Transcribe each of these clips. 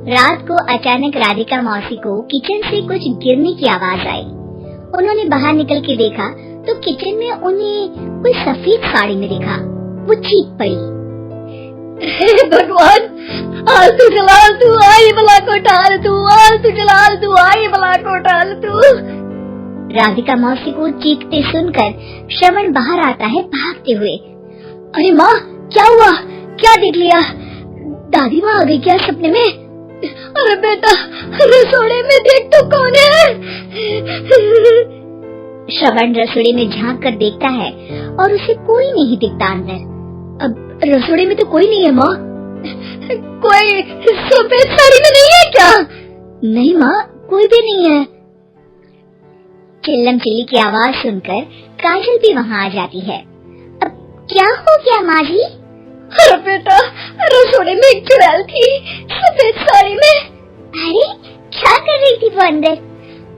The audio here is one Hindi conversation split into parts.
रात को अचानक राधिका मौसी को किचन से कुछ गिरने की आवाज आई। उन्होंने बाहर निकल के देखा तो किचन में उन्हें कोई सफेद साड़ी में दिखा। वो चीख पड़ी, हे भगवान, आलतू जलाल तू, आई बला को टाल तू, आलतू जलाल तू, आई बला को टाल तू। राधिका मौसी को चीखते सुनकर श्रवण बाहर आता है भागते हुए। अरे माँ, क्या हुआ? क्या देख लिया? दादी माँ आ गई क्या सपने में? अरे बेटा, रसोड़े में देख तो कौन है? श्रवण रसोड़े में झांक कर देखता है और उसे कोई नहीं दिखता अंदर। अब रसोड़े में तो कोई नहीं है माँ। कोई सफेद साड़ी में नहीं है क्या? नहीं माँ, कोई भी नहीं है। चिल्लम चिल्ली की आवाज सुनकर काजल भी वहाँ आ जाती है। अब क्या हो गया माँ जी? अरे बेटा, रसोड़े में एक चुड़ैल थी सफेद साड़ी में। अरे क्या कर रही थी वो अंदर?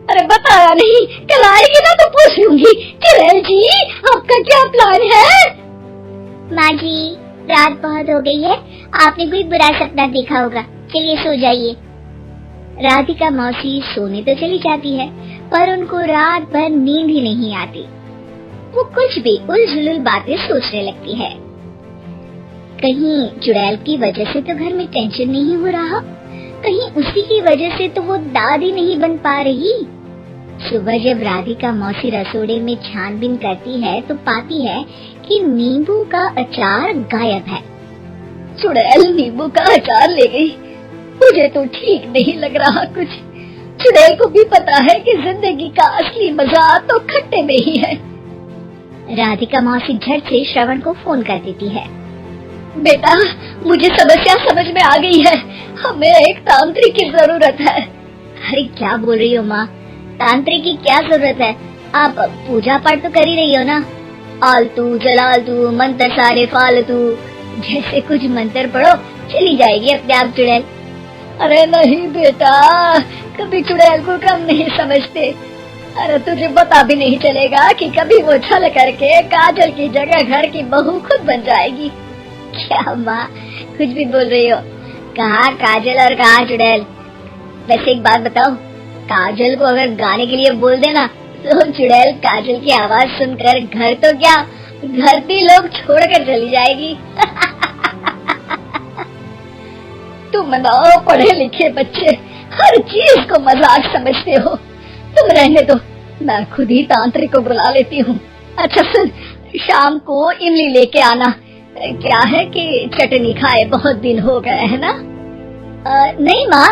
अरे बताया नहीं, कल आएगी ना तो पूछ लूंगी। चुड़ैल जी, आपका क्या प्लान है? माँ जी, रात बहुत हो गई है, आपने कोई बुरा सपना देखा होगा, चलिए सो जाइए। राधिका मौसी सोने तो चली जाती है पर उनको रात भर नींद ही नहीं आती। वो कुछ भी उलझुल बातें सोचने लगती है। कहीं चुड़ैल की वजह से तो घर में टेंशन नहीं हो रहा, कहीं उसी की वजह से तो वो दादी नहीं बन पा रही। सुबह जब राधिका मौसी रसोड़े में छानबीन करती है तो पाती है कि नींबू का अचार गायब है। चुड़ैल नींबू का अचार ले गई, मुझे तो ठीक नहीं लग रहा कुछ। चुड़ैल को भी पता है कि जिंदगी का असली मजा तो खट्टे में ही है। राधिका मौसी झट से श्रवण को फोन कर देती है। बेटा, मुझे समस्या समझ में आ गई है, हमें एक तांत्रिक की जरूरत है। अरे क्या बोल रही हो माँ, तांत्रिक की क्या जरूरत है? आप पूजा पाठ तो कर ही रही हो ना। आलतू जलालतू मंत्र सारे फालतू जैसे कुछ मंत्र पढ़ो, चली जाएगी अपने आप चुड़ैल। अरे नहीं बेटा, कभी चुड़ैल को कम नहीं समझते। अरे तुझे पता भी नहीं चलेगा कि कभी वो छल करके काजल की जगह घर की बहू खुद बन जाएगी। क्या माँ, कुछ भी बोल रही हो? कहाँ काजल और कहाँ चुड़ैल? वैसे एक बात बताओ, काजल को अगर गाने के लिए बोल देना तो चुड़ैल काजल की आवाज सुनकर घर तो क्या, धरती लोग छोड़कर चली जाएगी। तुम बताओ, पढ़े लिखे बच्चे हर चीज को मजाक समझते हो। तुम रहने दो, मैं खुद ही तांत्रिक को बुला लेती हूँ। अच्छा सुन, शाम को इमली लेके आना। क्या है कि चटनी खाए बहुत दिन हो गए है ना? नहीं माँ,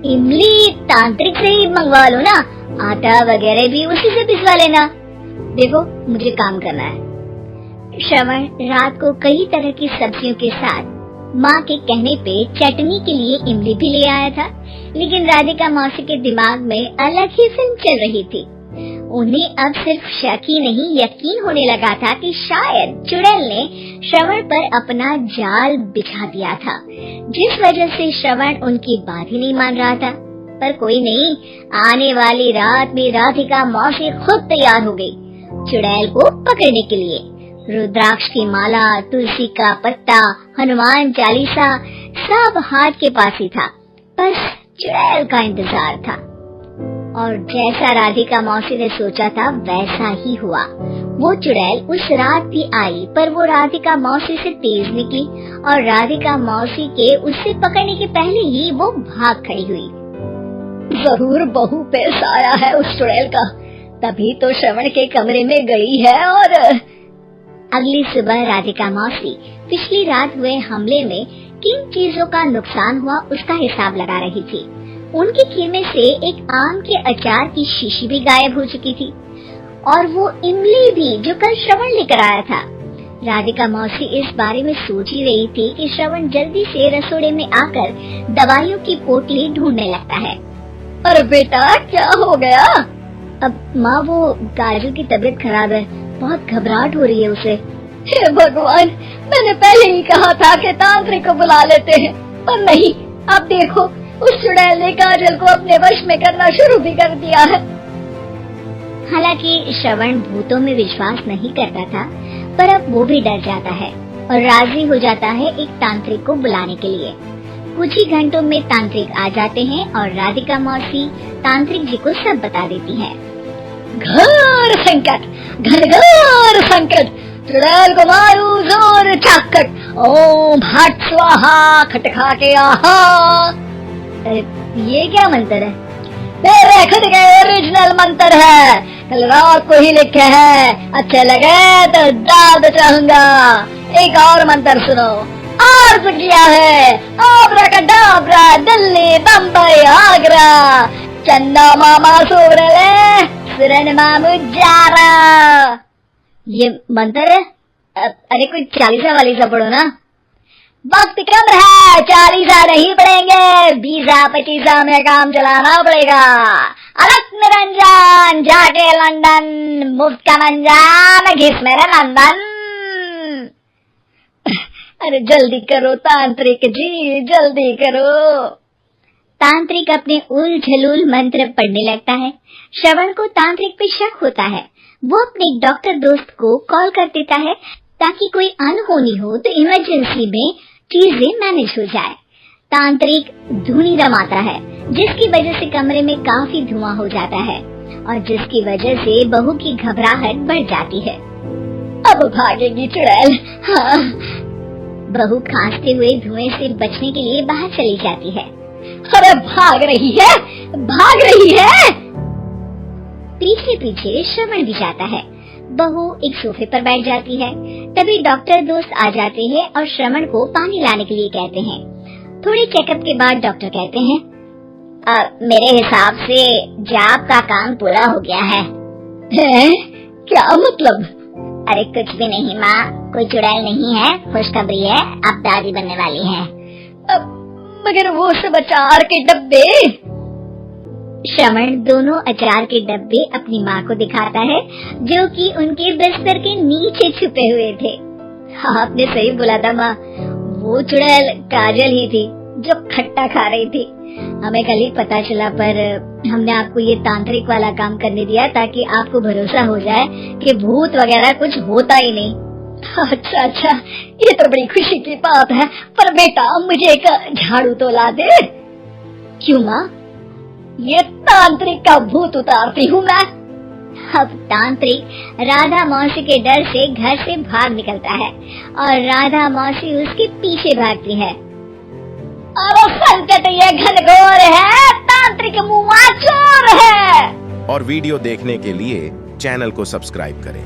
इमली तांत्रिक से ही मंगवा लो ना, आटा वगैरह भी उसी से पिसवा लेना। देखो मुझे काम करना है। श्रवण रात को कई तरह की सब्जियों के साथ माँ के कहने पे चटनी के लिए इमली भी ले आया था, लेकिन राधिका मौसी के दिमाग में अलग ही फिल्म चल रही थी। उन्हें अब सिर्फ शक ही नहीं यकीन होने लगा था कि शायद चुड़ैल ने श्रवण पर अपना जाल बिछा दिया था, जिस वजह से श्रवण उनकी बात ही नहीं मान रहा था। पर कोई नहीं, आने वाली रात में राधिका मौसी खुद तैयार हो गई चुड़ैल को पकड़ने के लिए। रुद्राक्ष की माला, तुलसी का पत्ता, हनुमान चालीसा सब हाथ के पास ही था, बस चुड़ैल का इंतजार था। और जैसा राधिका मौसी ने सोचा था वैसा ही हुआ। वो चुड़ैल उस रात भी आई, पर वो राधिका मौसी से तेज निकली और राधिका मौसी के उससे पकड़ने के पहले ही वो भाग खड़ी हुई। जरूर बहू पे साया है उस चुड़ैल का, तभी तो श्रवण के कमरे में गई है। और अगली सुबह राधिका मौसी पिछली रात हुए हमले में किन चीजों का नुकसान हुआ उसका हिसाब लगा रही थी। उनके खेमे से एक आम के अचार की शीशी भी गायब हो चुकी थी और वो इमली भी जो कल श्रवण लेकर आया था। राधिका मौसी इस बारे में सोच ही रही थी कि श्रवण जल्दी से रसोड़े में आकर दवाइयों की पोटली ढूंढने लगता है। अरे बेटा, क्या हो गया? अब माँ, वो काजल की तबीयत खराब है, बहुत घबराहट हो रही है उसे। हे भगवान, मैंने पहले ही कहा था कि तांत्रिक को बुला लेते हैं, पर नहीं। अब देखो, उस चुड़ैल ने काजल को अपने वश में करना शुरू भी कर दिया है। हालांकि श्रवण भूतों में विश्वास नहीं करता था, पर अब वो भी डर जाता है और राजी हो जाता है एक तांत्रिक को बुलाने के लिए। कुछ ही घंटों में तांत्रिक आ जाते हैं और राधिका मौसी तांत्रिक जी को सब बता देती है। घोर संकट, घनघोर संकट, चुड़ैल को मारू जोर चाकट, ओम भट स्वाहा खटखाटे आहा। ये क्या मंत्र है? मेरे खुद के ओरिजिनल मंत्र है, कल रात को ही लिखे हैं, अच्छे लगे तो डाल दे चाहूंगा। एक और मंत्र सुनो, अर्ज किया है आब्राकडाब्रा, दिल्ली बम्बई आगरा, चंदा मामा सोरले सुरन मामू जारा। ये मंत्र है? अरे कोई 40 वाली सा पढ़ो ना। वक्त कम है, 40 नहीं पड़ेंगे, 20-25 में काम चलाना पड़ेगा। अलग निरंजन जाके लंदन, मुफ्त का मंजान घिस मेरे नंदन। अरे जल्दी करो तांत्रिक जी, जल्दी करो। तांत्रिक अपने उल झलूल मंत्र पढ़ने लगता है। श्रवण को तांत्रिक पे शक होता है। वो अपने एक डॉक्टर दोस्त को कॉल कर देता है ताकि कोई अनहोनी हो तो इमरजेंसी में चीजें मैनेज हो जाए। तांत्रिक धुनी रमाता है, जिसकी वजह से कमरे में काफी धुआं हो जाता है और जिसकी वजह से बहू की घबराहट बढ़ जाती है। अब भागेगी चुड़ैल। हाँ। बहू खांसते हुए धुएं से बचने के लिए बाहर चली जाती है। अरे भाग रही है, भाग रही है। पीछे पीछे श्रवण भी जाता है। बहू एक सोफे पर बैठ जाती है। तभी डॉक्टर दोस्त आ जाते हैं और श्रवण को पानी लाने के लिए कहते हैं। थोड़े चेकअप के बाद डॉक्टर कहते हैं, मेरे हिसाब से जाप का काम पूरा हो गया है। क्या मतलब? अरे कुछ भी नहीं माँ, कोई चुड़ैल नहीं है, खुशखबरी है, अब दादी बनने वाली है। मगर वो सब अचार के डब्बे। श्रवण दोनों अचार के डब्बे अपनी माँ को दिखाता है, जो कि उनके बिस्तर के नीचे छुपे हुए थे। हाँ, आपने सही बोला था माँ, वो चुड़ैल काजल ही थी जो खट्टा खा रही थी। हमें कल ही पता चला, पर हमने आपको ये तांत्रिक वाला काम करने दिया ताकि आपको भरोसा हो जाए कि भूत वगैरह कुछ होता ही नहीं। अच्छा, ये तो बड़ी खुशी की बात है, पर बेटा मुझे एक झाड़ू तो ला दे। क्यों माँ? ये तांत्रिक का भूत उतारती हूँ मैं। अब तांत्रिक राधा मौसी के डर से घर से भाग निकलता है और राधा मौसी उसके पीछे भागती है। अरे संकट ये घनघोर है, तांत्रिक मुआ चोर है। और वीडियो देखने के लिए चैनल को सब्सक्राइब करें।